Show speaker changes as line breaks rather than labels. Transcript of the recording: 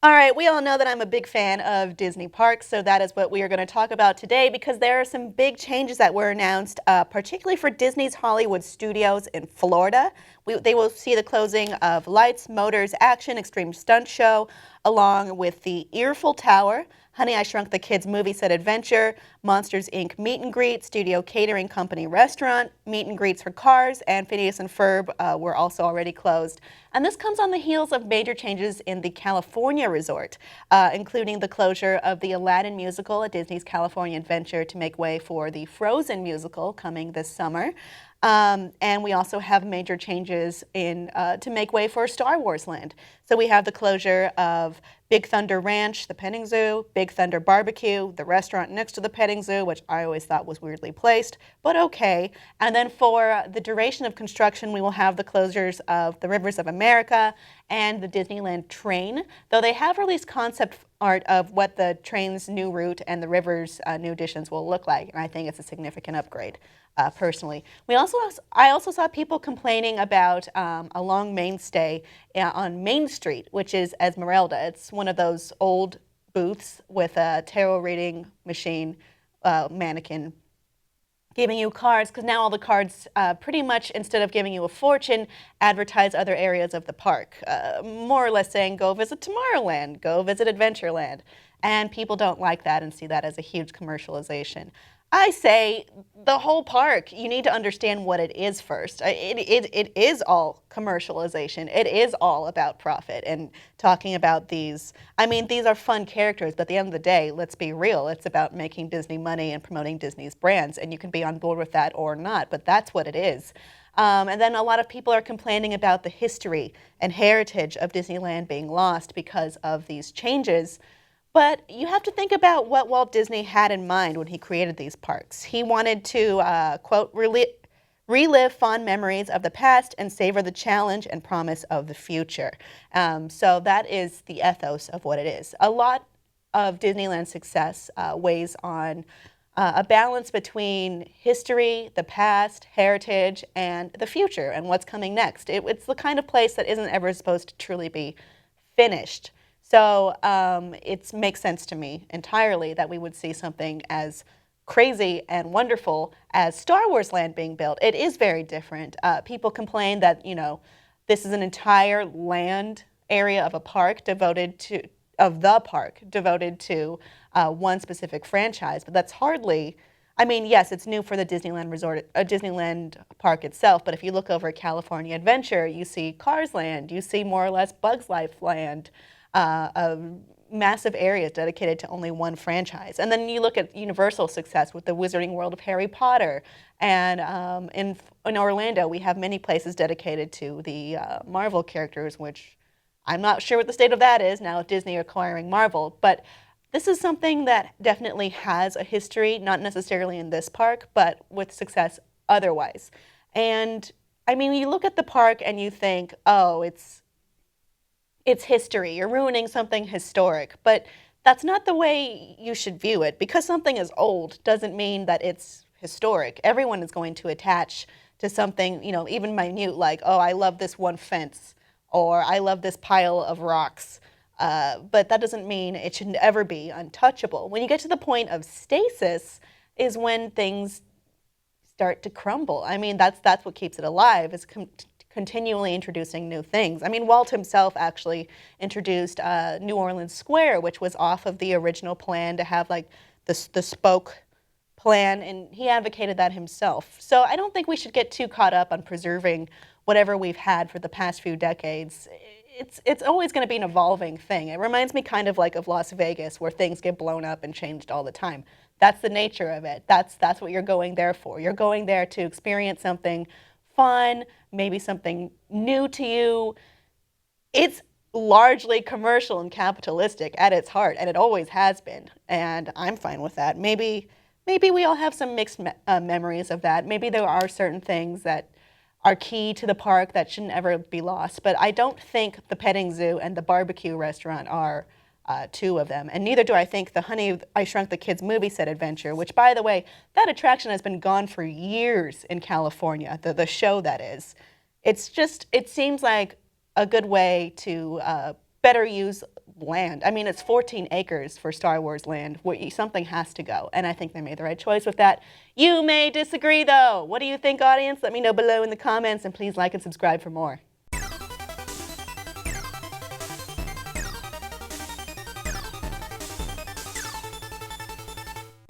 All right, we all know that I'm a big fan of Disney parks, so that is what we are going to talk about today because there are some big changes that were announced, particularly for Disney's Hollywood Studios in Florida. They will see the closing of Lights, Motors, Action, Extreme Stunt Show, along with the Earffel Tower, Honey, I Shrunk the Kids movie set adventure, Monsters Inc. meet and greet, Studio Catering Company restaurant, meet and greets for Cars, and Phineas and Ferb were also already closed. And this comes on the heels of major changes in the California resort, including the closure of the Aladdin musical at Disney's California Adventure to make way for the Frozen musical coming this summer. And we also have major changes to make way for Star Wars Land. So we have the closure of Big Thunder Ranch, the petting zoo, Big Thunder Barbecue, the restaurant next to the petting zoo, which I always thought was weirdly placed, but okay. And then for the duration of construction, we will have the closures of the Rivers of America and the Disneyland train, though they have released concept art of what the train's new route and the river's new additions will look like, and I think it's a significant upgrade. Personally, I also saw people complaining about a long mainstay on Main Street, which is Esmeralda. It's one of those old booths with a tarot reading machine mannequin giving you cards, because now all the cards pretty much, instead of giving you a fortune, advertise other areas of the park, more or less saying, go visit Tomorrowland, go visit Adventureland. And people don't like that and see that as a huge commercialization. I say the whole park, you need to understand what it is first. It is all commercialization. It is all about profit and talking about these. I mean, these are fun characters, but at the end of the day, let's be real. It's about making Disney money and promoting Disney's brands, and you can be on board with that or not, but that's what it is. And then a lot of people are complaining about the history and heritage of Disneyland being lost because of these changes. But you have to think about what Walt Disney had in mind when he created these parks. He wanted to, quote, relive fond memories of the past and savor the challenge and promise of the future. So that is the ethos of what it is. A lot of Disneyland's success weighs on a balance between history, the past, heritage, and the future and what's coming next. It's the kind of place that isn't ever supposed to truly be finished. So it makes sense to me entirely that we would see something as crazy and wonderful as Star Wars Land being built. It is very different. People complain that, you know, this is an entire land area of a park devoted to, one specific franchise, but that's hardly, I mean, yes, it's new for the Disneyland resort, Disneyland park itself, but if you look over at California Adventure, you see Cars Land, you see more or less Bugs Life Land, massive areas dedicated to only one franchise. And then you look at Universal success with the Wizarding World of Harry Potter. And in Orlando, we have many places dedicated to the Marvel characters, which I'm not sure what the state of that is now with Disney acquiring Marvel. But this is something that definitely has a history, not necessarily in this park, but with success otherwise. And I mean, you look at the park and you think, oh, it's history. You're ruining something historic. But that's not the way you should view it. Because something is old doesn't mean that it's historic. Everyone is going to attach to something, you know, even minute, like, oh, I love this one fence, or I love this pile of rocks. But that doesn't mean it should ever be untouchable. When you get to the point of stasis is when things start to crumble. I mean, that's what keeps it alive, is continually introducing new things. I mean, Walt himself actually introduced New Orleans Square, which was off of the original plan to have like the spoke plan, and he advocated that himself. So I don't think we should get too caught up on preserving whatever we've had for the past few decades. It's always going to be an evolving thing. It reminds me kind of like of Las Vegas, where things get blown up and changed all the time. That's the nature of it. That's what you're going there for. You're going there to experience something fun, maybe something new to you. It's largely commercial and capitalistic at its heart, and it always has been. And I'm fine with that. Maybe we all have some mixed memories of that. Maybe there are certain things that are key to the park that shouldn't ever be lost. But I don't think the petting zoo and the barbecue restaurant are two of them. And neither do I think the Honey, I Shrunk the Kids movie set adventure, which, by the way, that attraction has been gone for years in California, the show that is. It's just, it seems like a good way to better use land. I mean, it's 14 acres for Star Wars land. Something has to go, and I think they made the right choice with that. You may disagree, though. What do you think, audience? Let me know below in the comments, and please like and subscribe for more.